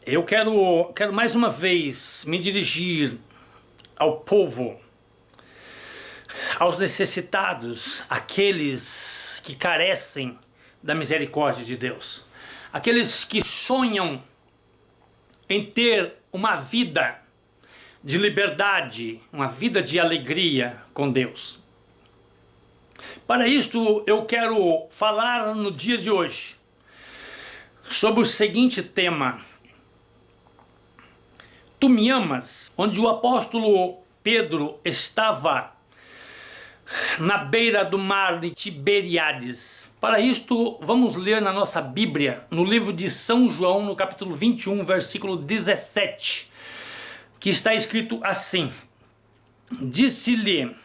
Eu quero mais uma vez me dirigir ao povo, aos necessitados, aqueles que carecem da misericórdia de Deus, aqueles que sonham em ter uma vida de liberdade, uma vida de alegria com Deus. Para isto eu quero falar no dia de hoje sobre o seguinte tema: Tu me amas? Onde o apóstolo Pedro estava na beira do mar de Tiberíades. Para isto, vamos ler na nossa Bíblia, no livro de São João, no capítulo 21, versículo 17, que está escrito assim: Disse-lhe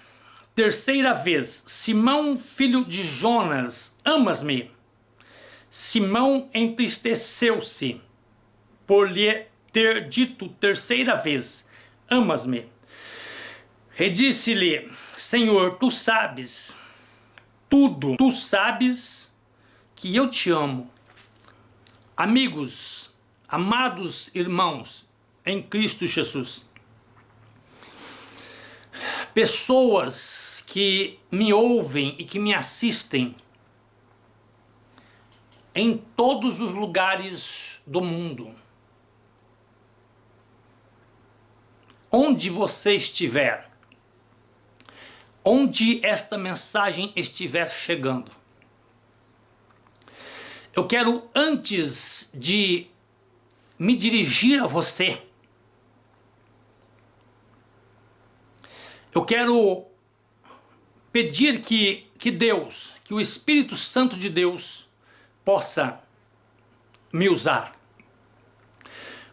terceira vez: Simão, filho de Jonas, amas-me? Simão entristeceu-se por lhe ter dito terceira vez: amas-me? E disse-lhe: Senhor, tu sabes tudo, tu sabes que eu te amo. Amigos, amados irmãos em Cristo Jesus, pessoas que me ouvem e que me assistem em todos os lugares do mundo, onde você estiver, onde esta mensagem estiver chegando, eu quero, antes de me dirigir a você, eu quero pedir que Deus, que o Espírito Santo de Deus possa me usar,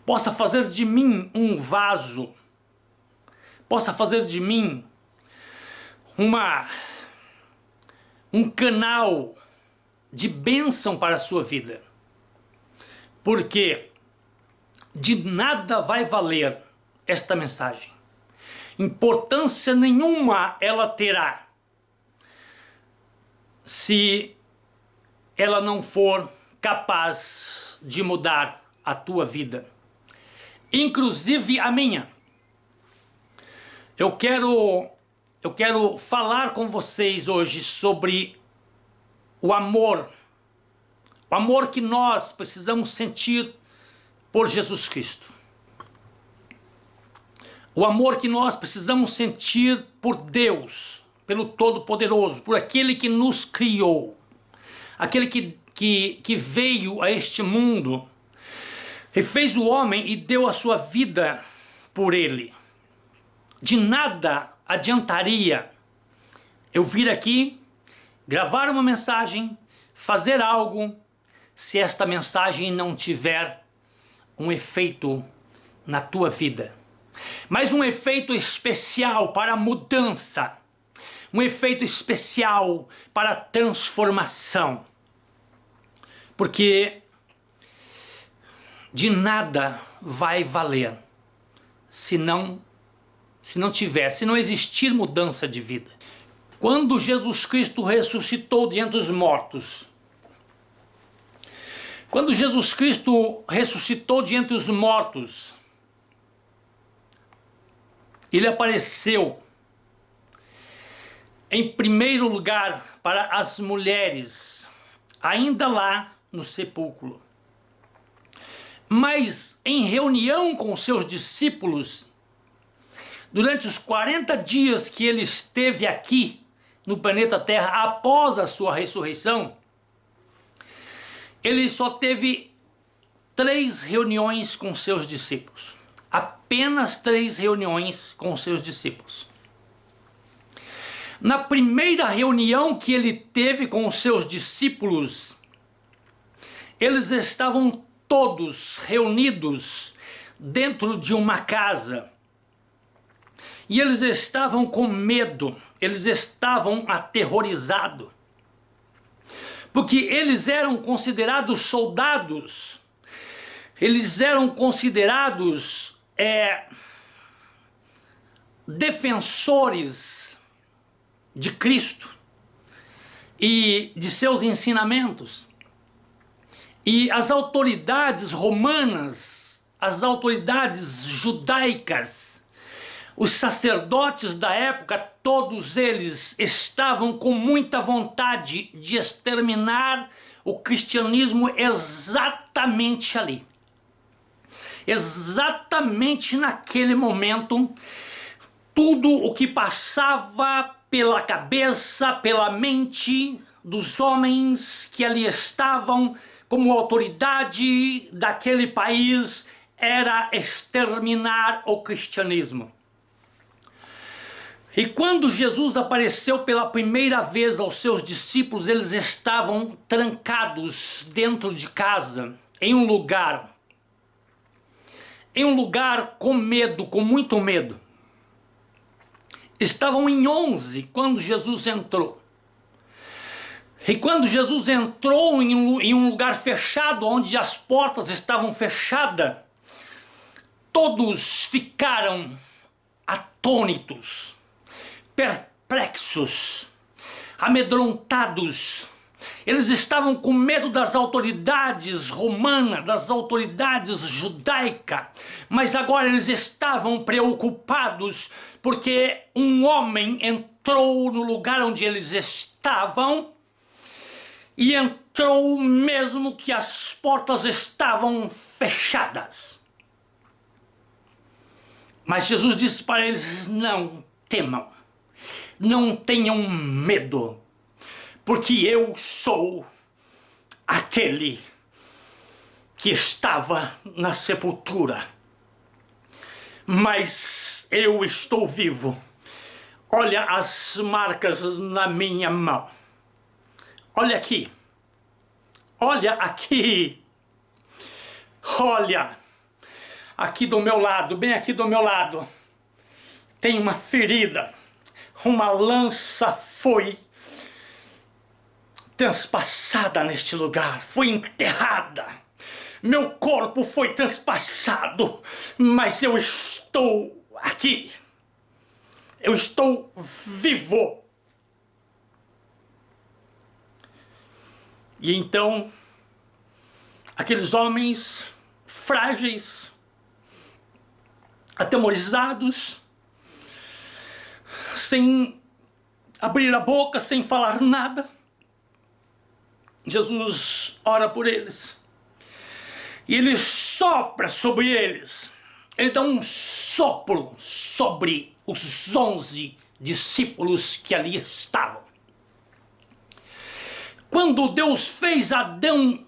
possa fazer de mim um vaso, possa fazer de mim um canal de bênção para a sua vida, porque de nada vai valer esta mensagem, importância nenhuma ela terá se ela não for capaz de mudar a tua vida, inclusive a minha. Eu quero falar com vocês hoje sobre o amor que nós precisamos sentir por Jesus Cristo. O amor que nós precisamos sentir por Deus, pelo Todo-Poderoso, por aquele que nos criou, aquele que veio a este mundo e fez o homem e deu a sua vida por ele. De nada adiantaria eu vir aqui, gravar uma mensagem, fazer algo, se esta mensagem não tiver um efeito na tua vida. Mas um efeito especial para a mudança, um efeito especial para a transformação. Porque de nada vai valer se não existir mudança de vida. Quando Jesus Cristo ressuscitou dentre os mortos, ele apareceu em primeiro lugar para as mulheres, ainda lá no sepulcro. Mas em reunião com seus discípulos, durante os 40 dias que ele esteve aqui no planeta Terra após a sua ressurreição, ele só teve 3 reuniões com seus discípulos. Apenas 3 reuniões com seus discípulos. Na primeira reunião que ele teve com os seus discípulos, eles estavam todos reunidos dentro de uma casa. E eles estavam com medo, eles estavam aterrorizados, porque eles eram considerados soldados, eles eram considerados defensores de Cristo e de seus ensinamentos. E as autoridades romanas, as autoridades judaicas, os sacerdotes da época, todos eles estavam com muita vontade de exterminar o cristianismo exatamente ali. Exatamente naquele momento, tudo o que passava pela cabeça, pela mente dos homens que ali estavam como autoridade daquele país era exterminar o cristianismo. E quando Jesus apareceu pela primeira vez aos seus discípulos, eles estavam trancados dentro de casa, em um lugar com medo, com muito medo. Estavam em 11 quando Jesus entrou. E quando Jesus entrou em um lugar fechado, onde as portas estavam fechadas, todos ficaram atônitos, perplexos, amedrontados. Eles estavam com medo das autoridades romanas, das autoridades judaicas, mas agora eles estavam preocupados porque um homem entrou no lugar onde eles estavam e entrou mesmo que as portas estavam fechadas. Mas Jesus disse para eles: não temam, não tenham medo, porque eu sou aquele que estava na sepultura, mas eu estou vivo. Olha as marcas na minha mão. Olha aqui. Olha aqui. Olha aqui do meu lado, bem aqui do meu lado, tem uma ferida. Uma lança foi transpassada neste lugar, foi enterrada. Meu corpo foi transpassado, mas eu estou aqui. Eu estou vivo. E então, aqueles homens frágeis, atemorizados, sem abrir a boca, sem falar nada, Jesus ora por eles. E ele sopra sobre eles. Ele dá um sopro sobre os 11 discípulos que ali estavam. Quando Deus fez Adão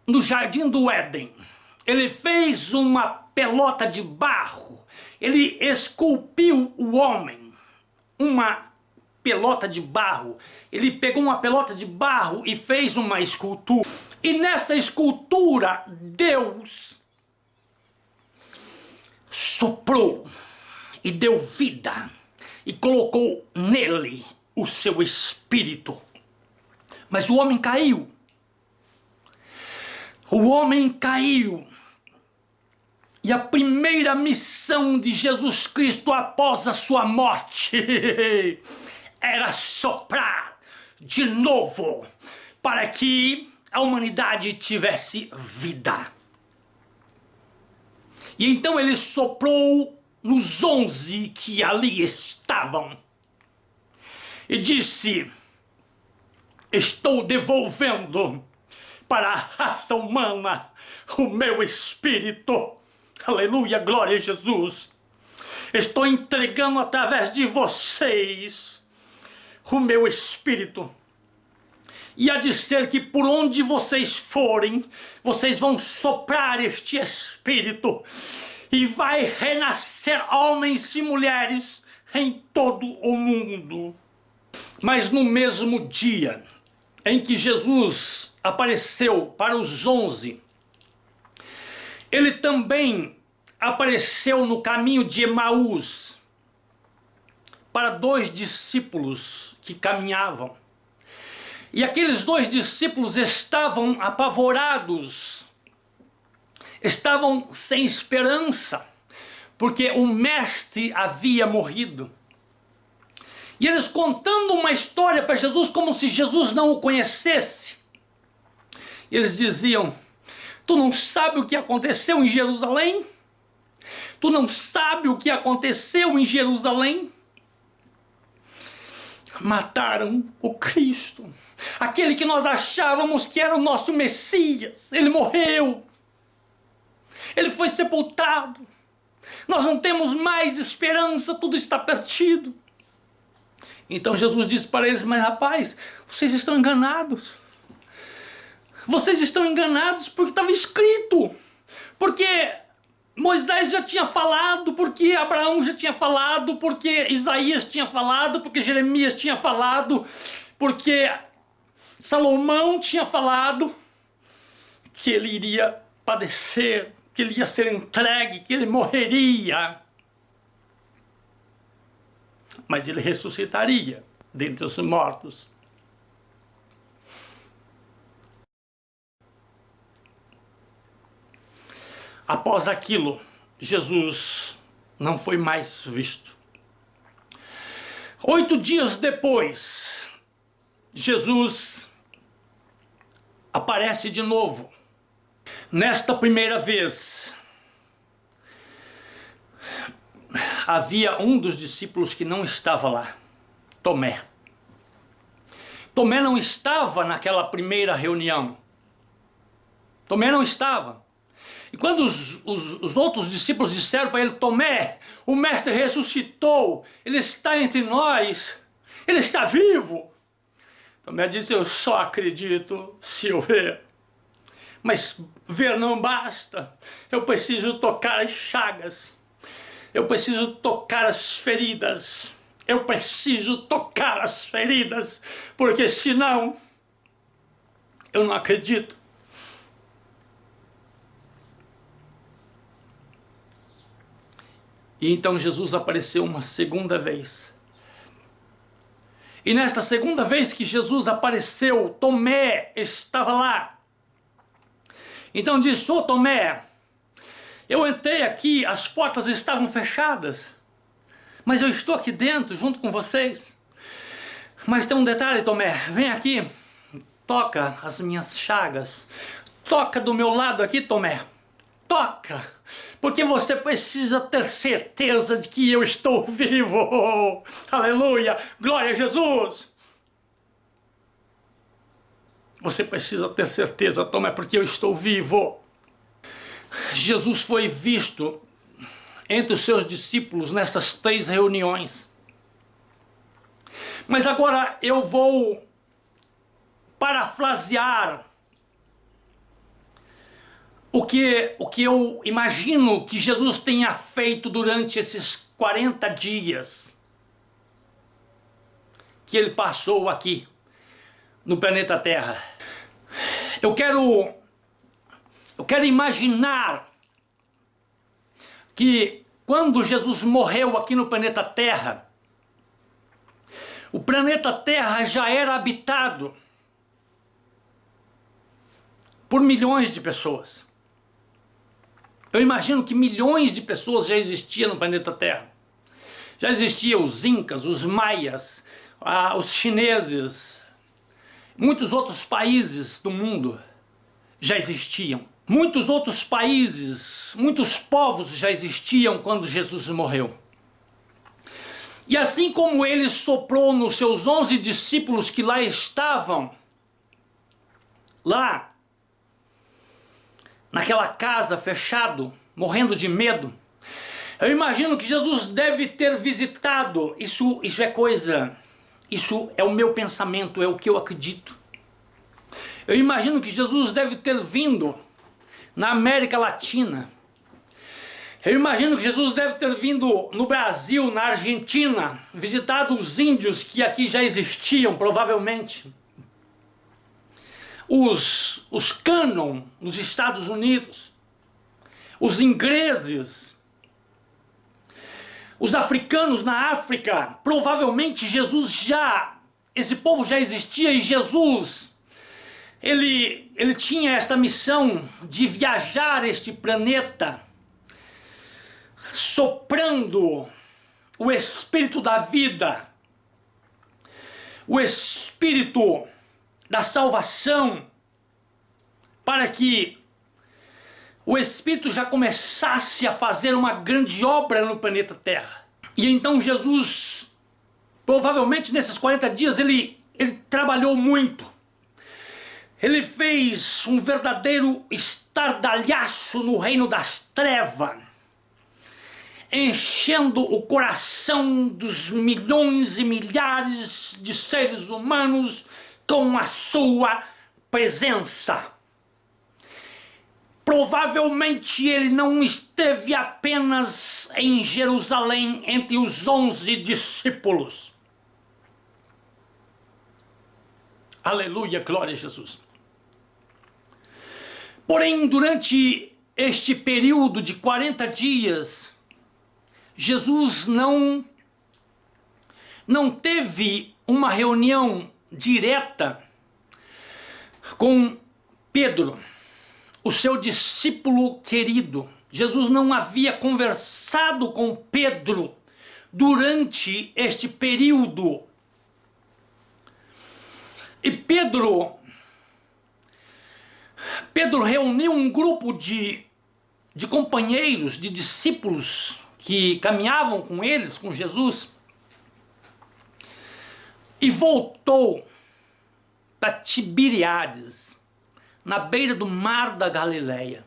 no jardim do Éden, ele fez uma pelota de barro, ele esculpiu o homem, uma pelota de barro. Ele pegou uma pelota de barro e fez uma escultura. E nessa escultura, Deus soprou e deu vida e colocou nele o seu espírito. Mas o homem caiu. O homem caiu. E a primeira missão de Jesus Cristo após a sua morte era soprar de novo para que a humanidade tivesse vida. E então ele soprou nos 11 que ali estavam e disse: estou devolvendo para a raça humana o meu espírito. Aleluia, glória a Jesus. Estou entregando através de vocês o meu espírito. E há de ser que por onde vocês forem, vocês vão soprar este espírito e vai renascer homens e mulheres em todo o mundo. Mas no mesmo dia em que Jesus apareceu para os 11, ele também apareceu no caminho de Emaús para 2 discípulos que caminhavam. E aqueles 2 discípulos estavam apavorados, estavam sem esperança, porque o mestre havia morrido. E eles contando uma história para Jesus como se Jesus não o conhecesse. Eles diziam: Tu não sabe o que aconteceu em Jerusalém? Tu não sabe o que aconteceu em Jerusalém? Mataram o Cristo, aquele que nós achávamos que era o nosso Messias. Ele morreu, ele foi sepultado. Nós não temos mais esperança, tudo está perdido. Então Jesus disse para eles: mas rapaz, vocês estão enganados. Vocês estão enganados porque estava escrito, porque Moisés já tinha falado, porque Abraão já tinha falado, porque Isaías tinha falado, porque Jeremias tinha falado, porque Salomão tinha falado que ele iria padecer, que ele ia ser entregue, que ele morreria. Mas ele ressuscitaria dentre os mortos. Após aquilo, Jesus não foi mais visto. 8 dias depois, Jesus aparece de novo. Nesta primeira vez, havia um dos discípulos que não estava lá, Tomé. Tomé não estava naquela primeira reunião. Tomé não estava. E quando os outros discípulos disseram para ele: Tomé, o mestre ressuscitou, ele está entre nós, ele está vivo. Tomé disse: eu só acredito se eu ver. Mas ver não basta, eu preciso tocar as chagas, eu preciso tocar as feridas, eu preciso tocar as feridas, porque senão eu não acredito. E então Jesus apareceu uma segunda vez. E nesta segunda vez que Jesus apareceu, Tomé estava lá. Então disse: ô Tomé, eu entrei aqui, as portas estavam fechadas, mas eu estou aqui dentro junto com vocês. Mas tem um detalhe, Tomé, vem aqui, toca as minhas chagas, toca do meu lado aqui, Tomé, toca, porque você precisa ter certeza de que eu estou vivo. Aleluia, glória a Jesus. Você precisa ter certeza, Tomé, porque eu estou vivo. Jesus foi visto entre os seus discípulos nessas 3 reuniões. Mas agora eu vou parafrasear o que eu imagino que Jesus tenha feito durante esses 40 dias que ele passou aqui no planeta Terra. Eu quero imaginar que quando Jesus morreu aqui no planeta Terra, o planeta Terra já era habitado por milhões de pessoas. Eu imagino que milhões de pessoas já existiam no planeta Terra. Já existiam os incas, os maias, os chineses, muitos outros países do mundo já existiam. Muitos outros países, muitos povos já existiam quando Jesus morreu. E assim como ele soprou nos seus 11 discípulos que lá estavam, lá naquela casa fechado, morrendo de medo, eu imagino que Jesus deve ter visitado, isso é coisa, isso é o meu pensamento, é o que eu acredito. Eu imagino que Jesus deve ter vindo na América Latina. Eu imagino que Jesus deve ter vindo no Brasil, na Argentina, visitado os índios que aqui já existiam, provavelmente. Os cânon nos Estados Unidos, os ingleses, os africanos na África, provavelmente esse povo já existia e Jesus, ele tinha esta missão de viajar este planeta, soprando o espírito da vida, o espírito da salvação, para que o Espírito já começasse a fazer uma grande obra no planeta Terra. E então Jesus, provavelmente nesses 40 dias, ele trabalhou muito. Ele fez um verdadeiro estardalhaço no reino das trevas, enchendo o coração dos milhões e milhares de seres humanos com a sua presença. Provavelmente ele não esteve apenas em Jerusalém entre os 11 discípulos. Aleluia, glória a Jesus. Porém, durante este período de 40 dias, Jesus não teve uma reunião direta com Pedro, o seu discípulo querido. Jesus não havia conversado com Pedro durante este período. E Pedro reuniu um grupo de companheiros, de discípulos que caminhavam com eles, com Jesus, e voltou para Tiberíades, na beira do mar da Galileia.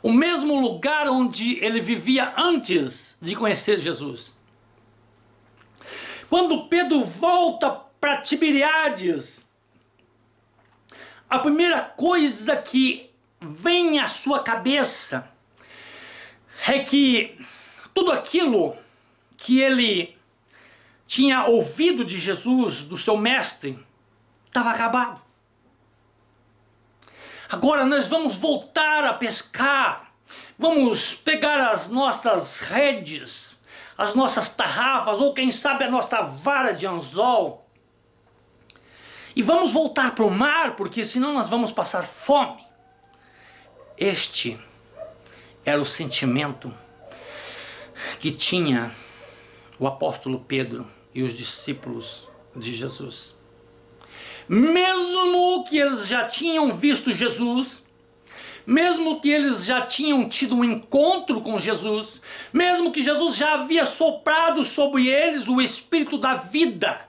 O mesmo lugar onde ele vivia antes de conhecer Jesus. Quando Pedro volta para Tiberíades, a primeira coisa que vem à sua cabeça é que tudo aquilo que ele tinha ouvido de Jesus, do seu mestre, estava acabado. Agora nós vamos voltar a pescar, vamos pegar as nossas redes, as nossas tarrafas, ou quem sabe a nossa vara de anzol, e vamos voltar para o mar, porque senão nós vamos passar fome. Este era o sentimento que tinha o apóstolo Pedro e os discípulos de Jesus. Mesmo que eles já tinham visto Jesus, mesmo que eles já tinham tido um encontro com Jesus, mesmo que Jesus já havia soprado sobre eles o Espírito da vida,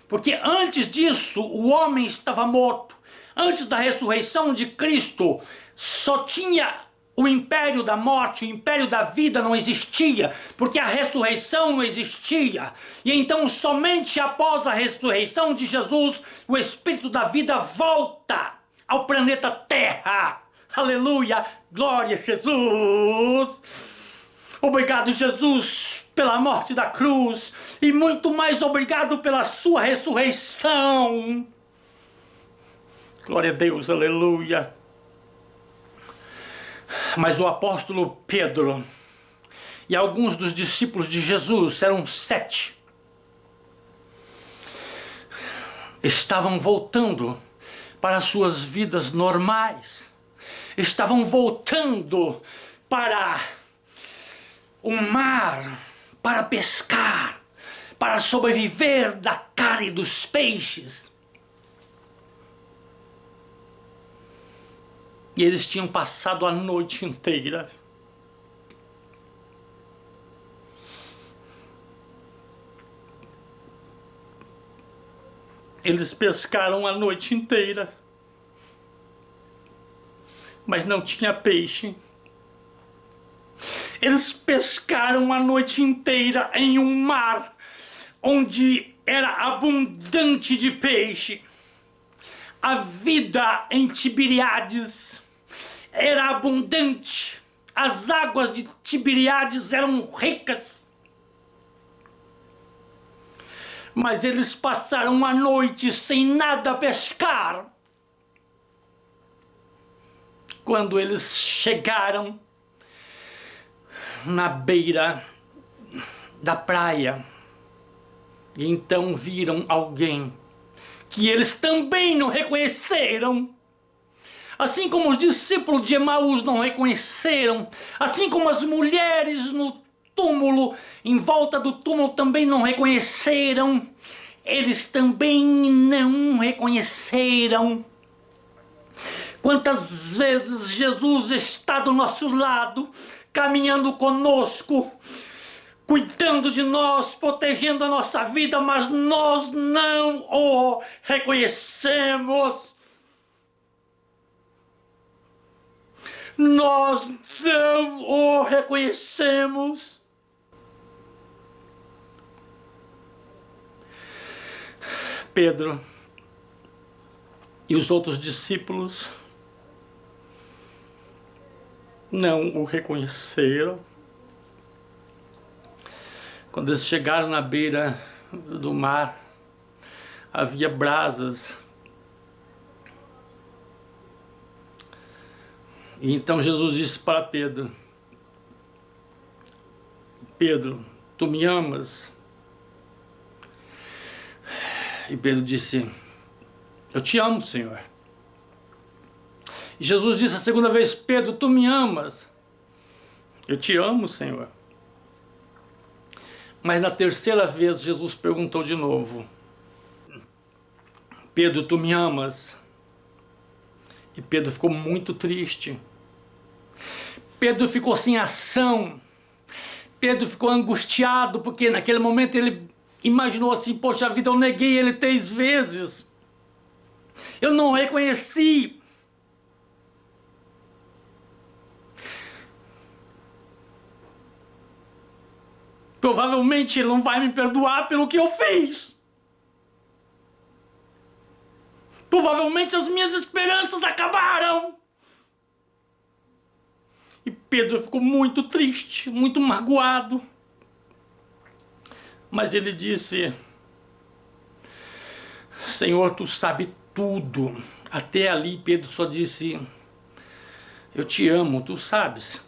porque antes disso o homem estava morto. Antes da ressurreição de Cristo, só tinha o império da morte, o império da vida não existia, porque a ressurreição não existia. E então somente após a ressurreição de Jesus, o Espírito da vida volta ao planeta Terra. Aleluia, glória a Jesus. Obrigado, Jesus, pela morte da cruz, e muito mais obrigado pela sua ressurreição. Glória a Deus, aleluia. Mas o apóstolo Pedro e alguns dos discípulos de Jesus, eram 7, estavam voltando para suas vidas normais, estavam voltando para o mar, para pescar, para sobreviver da carne dos peixes. E eles tinham passado a noite inteira eles pescaram a noite inteira, mas não tinha peixe. Eles pescaram a noite inteira em um mar onde era abundante de peixe. A vida em Tiberíades era abundante. As águas de Tiberíades eram ricas. Mas eles passaram a noite sem nada pescar. Quando eles chegaram na beira da praia, e então viram alguém que eles também não reconheceram. Assim como os discípulos de Emaús não reconheceram, assim como as mulheres no túmulo, em volta do túmulo, também não reconheceram, eles também não reconheceram. Quantas vezes Jesus está do nosso lado, caminhando conosco, cuidando de nós, protegendo a nossa vida, mas nós não o reconhecemos. Nós não o reconhecemos. Pedro e os outros discípulos não o reconheceram. Quando eles chegaram na beira do mar, havia brasas. E então Jesus disse para Pedro: Pedro, tu me amas? E Pedro disse: eu te amo, Senhor. E Jesus disse a segunda vez: Pedro, tu me amas? Eu te amo, Senhor. Mas na terceira vez Jesus perguntou de novo: Pedro, tu me amas? E Pedro ficou muito triste. Pedro ficou sem ação. Pedro ficou angustiado, porque naquele momento ele imaginou assim: poxa vida, eu neguei ele 3 vezes. Eu não o reconheci. Provavelmente ele não vai me perdoar pelo que eu fiz. Provavelmente as minhas esperanças acabaram. E Pedro ficou muito triste, muito magoado. Mas ele disse: Senhor, tu sabe tudo. Até ali Pedro só disse: eu te amo, tu sabes.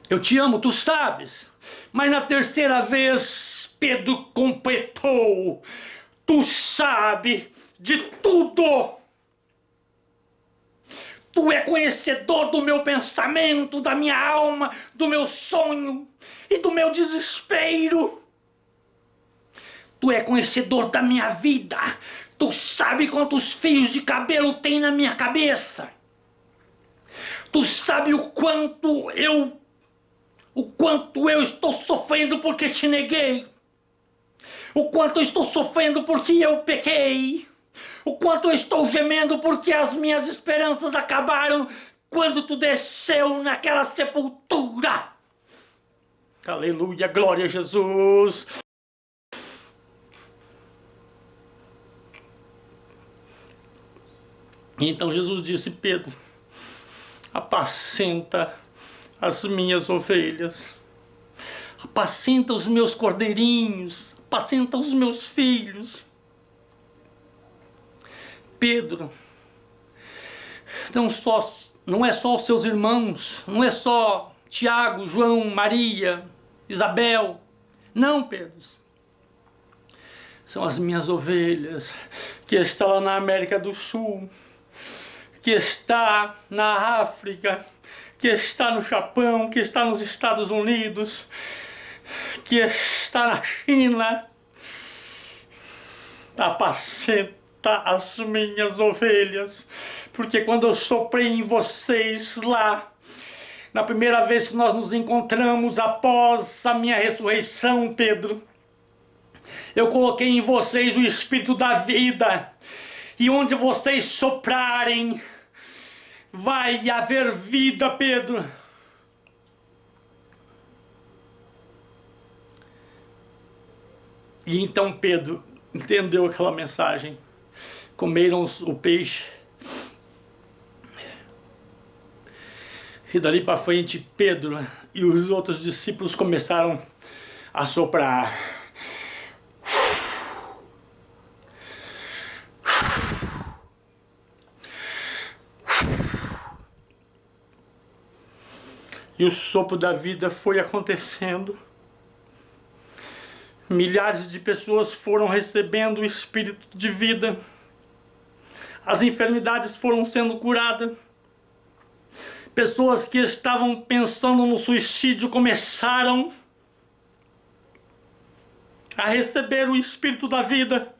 Eu te amo, tu sabes. Mas na terceira vez Pedro completou: tu sabe de tudo. Tu é conhecedor do meu pensamento, da minha alma, do meu sonho e do meu desespero. Tu é conhecedor da minha vida. Tu sabe quantos fios de cabelo tem na minha cabeça. Tu sabe o quanto eu estou sofrendo porque te neguei. O quanto eu estou sofrendo porque eu pequei. O quanto eu estou gemendo porque as minhas esperanças acabaram quando tu desceu naquela sepultura. Aleluia, glória a Jesus. Então Jesus disse: Pedro, apacenta as minhas ovelhas, apacenta os meus cordeirinhos, apacenta os meus filhos. Pedro, não é só os seus irmãos, não é só Tiago, João, Maria, Isabel. Não, Pedro. São as minhas ovelhas que estão lá na América do Sul, que está na África, que está no Japão, que está nos Estados Unidos, que está na China. Apacenta as minhas ovelhas, porque quando eu soprei em vocês lá, na primeira vez que nós nos encontramos após a minha ressurreição, Pedro, eu coloquei em vocês o Espírito da vida, e onde vocês soprarem, vai haver vida, Pedro. E então Pedro entendeu aquela mensagem. Comeram o peixe. E dali para frente Pedro e os outros discípulos começaram a soprar. E o sopro da vida foi acontecendo. Milhares de pessoas foram recebendo o Espírito de vida. As enfermidades foram sendo curadas. Pessoas que estavam pensando no suicídio começaram a receber o Espírito da vida.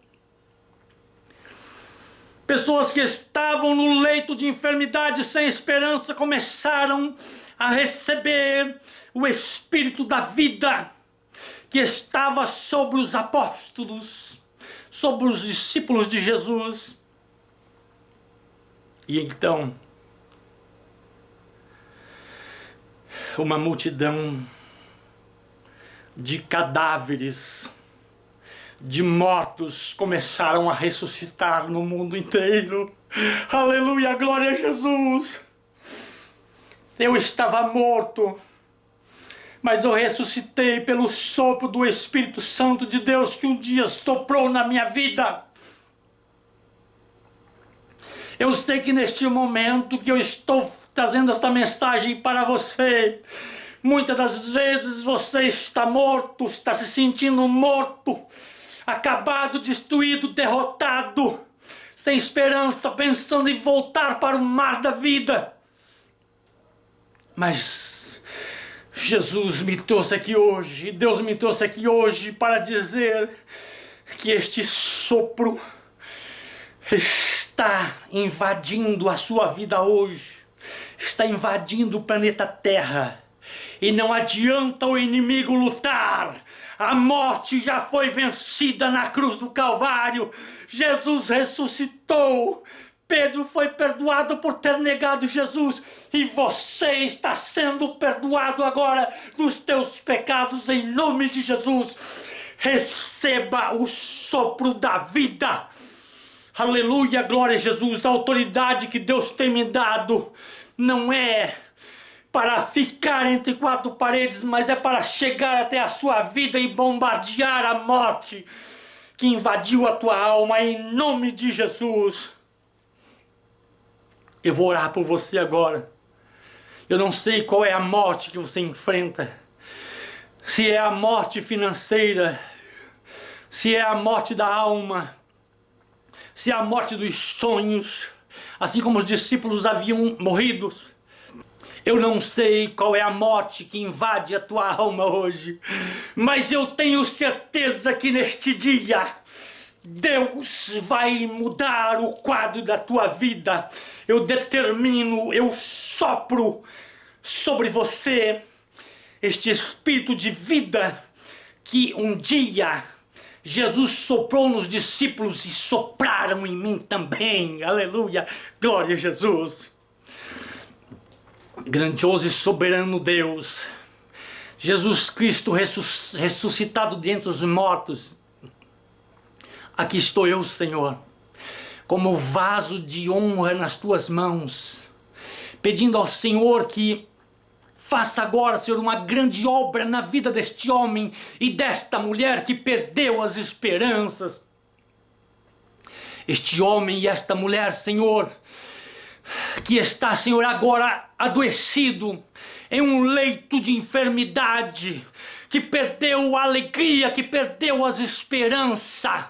Pessoas que estavam no leito de enfermidade sem esperança começaram a receber o Espírito da vida que estava sobre os apóstolos, sobre os discípulos de Jesus. E então, uma multidão de cadáveres, de mortos, começaram a ressuscitar no mundo inteiro. Aleluia, glória a Jesus! Eu estava morto, mas eu ressuscitei pelo sopro do Espírito Santo de Deus que um dia soprou na minha vida. Eu sei que neste momento que eu estou trazendo esta mensagem para você, muitas das vezes você está morto, está se sentindo morto, acabado, destruído, derrotado, sem esperança, pensando em voltar para o mar da vida. Mas Jesus me trouxe aqui hoje, Deus me trouxe aqui hoje para dizer que este sopro está invadindo a sua vida hoje, está invadindo o planeta Terra. E não adianta o inimigo lutar. A morte já foi vencida na cruz do Calvário. Jesus ressuscitou. Pedro foi perdoado por ter negado Jesus. E você está sendo perdoado agora dos teus pecados em nome de Jesus. Receba o sopro da vida. Aleluia, glória a Jesus. A autoridade que Deus tem me dado não é para ficar entre quatro paredes, mas é para chegar até a sua vida e bombardear a morte que invadiu a tua alma em nome de Jesus. Eu vou orar por você agora. Eu não sei qual é a morte que você enfrenta. Se é a morte financeira, se é a morte da alma, se é a morte dos sonhos, assim como os discípulos haviam morrido. Eu não sei qual é a morte que invade a tua alma hoje, mas eu tenho certeza que neste dia Deus vai mudar o quadro da tua vida. Eu determino, eu sopro sobre você este espírito de vida que um dia Jesus soprou nos discípulos e sopraram em mim também. Aleluia, glória a Jesus. Grandioso e soberano Deus, Jesus Cristo ressuscitado dentre os mortos, aqui estou eu, Senhor, como vaso de honra nas tuas mãos, pedindo ao Senhor que faça agora, Senhor, uma grande obra na vida deste homem e desta mulher que perdeu as esperanças. Este homem e esta mulher, Senhor, que está, Senhor, agora adoecido em um leito de enfermidade, que perdeu a alegria, que perdeu as esperanças.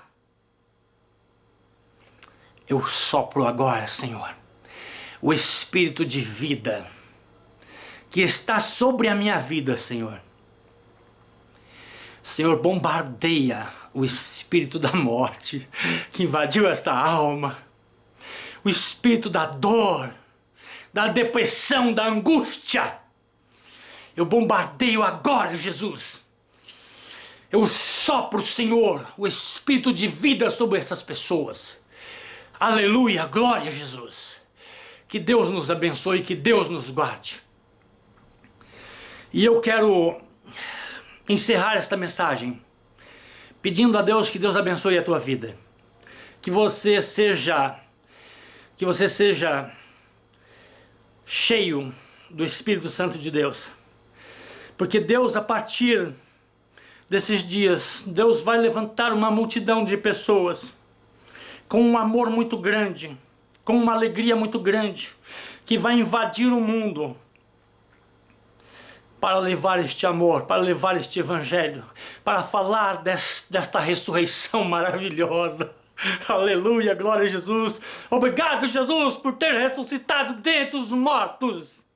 Eu sopro agora, Senhor, o espírito de vida que está sobre a minha vida, Senhor. Senhor, bombardeia o espírito da morte que invadiu esta alma. O espírito da dor, da depressão, da angústia. Eu bombardeio agora, Jesus. Eu sopro, Senhor, o espírito de vida sobre essas pessoas. Aleluia, glória a Jesus. Que Deus nos abençoe, que Deus nos guarde. E eu quero encerrar esta mensagem pedindo a Deus que Deus abençoe a tua vida. Que você seja cheio do Espírito Santo de Deus. Porque Deus, a partir desses dias, Deus vai levantar uma multidão de pessoas com um amor muito grande, com uma alegria muito grande, que vai invadir o mundo para levar este amor, para levar este evangelho, para falar desta ressurreição maravilhosa. Aleluia, glória a Jesus. Obrigado, Jesus, por ter ressuscitado dentre os mortos.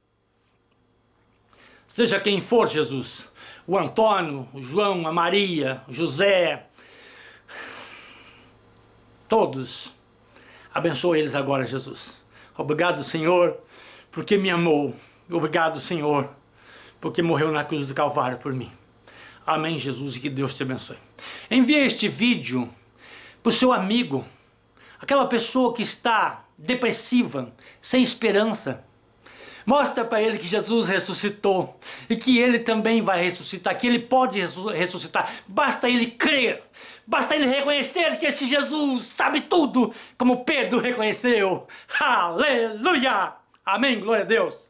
Seja quem for, Jesus, o Antônio, o João, a Maria, o José, todos, Abençoa eles agora, Jesus. Obrigado, Senhor, porque me amou. Obrigado, Senhor, porque morreu na cruz do Calvário por mim. Amém, Jesus, e que Deus te abençoe. Envie este vídeo para o seu amigo, aquela pessoa que está depressiva, sem esperança. Mostra para ele que Jesus ressuscitou e que ele também vai ressuscitar, que ele pode ressuscitar. Basta ele crer, basta ele reconhecer que esse Jesus sabe tudo, como Pedro reconheceu. Aleluia! Amém, glória a Deus.